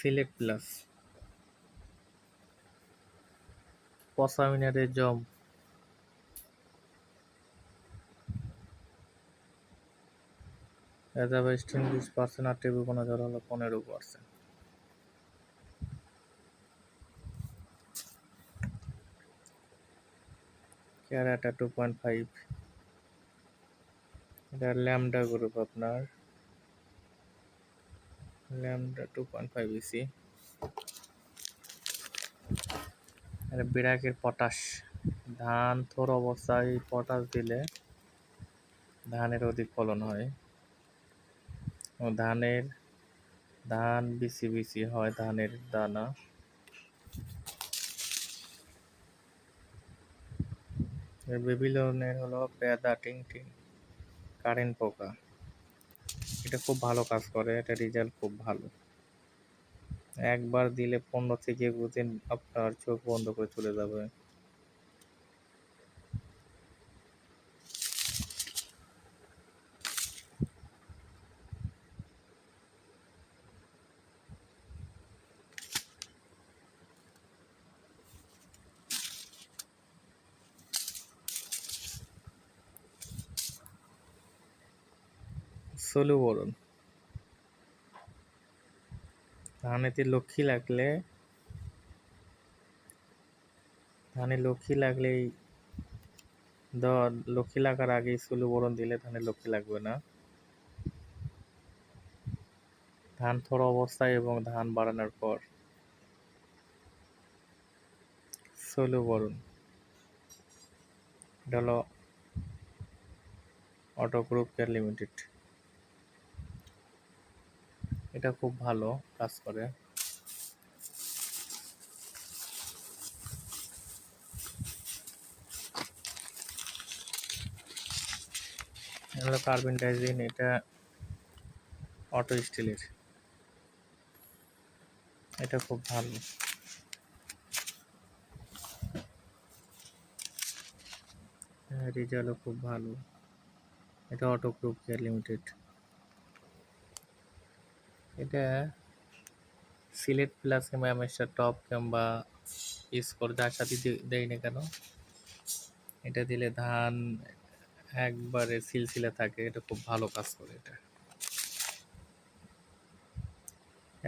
Sylhet plus, পচা মিনারের জম, অ্যাজাবেস্টিন 20% আর টেবিকোনা জল হলো 15%। ক্যারাটা 2.5, এটা ল্যামডা গ্রুপ, আপনার ল্যামডা 2.5 ইসি। এটা বিরাকের পটাশ, ধান থোর অবস্থায় পটাশ দিলে ধানের অধিক ফলন হয় ও ধান বিচি বিচি হয় ধানের দানা। বেবিলনের হলো পেদা টিংটিং কারেন্ট পোকা, এটা খুব ভালো কাজ করে, এটা রেজাল্ট খুব ভালো। একবার দিলে 15 থেকে 20 দিন আপনার চোখ বন্ধ করে চলে যাবে। সলুবরণ, ধানেতে লক্ষ্মী লাগলেই লক্ষ্মী লাগার আগেই সলুবরণ দিলে ধানে লক্ষ্মী লাগবে না। ধান থোড় অবস্থায় এবং ধান বাড়ানোর পর সলুবরণ, এটা হলো অটো গ্রুপ কেয়ার লিমিটেড, এটা খুব ভালো কাজ করে। হলো কার্বেন্ডাইজিন, এটা অটো স্টিলের, এটা খুব ভালো। রেজাল্টও খুব ভালো, এটা অটো গ্রুপ কেয়ার লিমিটেড। এটা সিলেট প্লাস কিংবা অ্যামেস্টার টপ কিংবা স্কোর যার সাথে দেয় না কেন, এটা দিলে ধান একবারে সিলসিলা থাকে, এটা খুব ভালো কাজ করে। এটা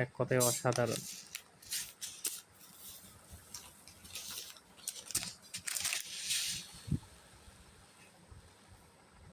এক কথায় অসাধারণ।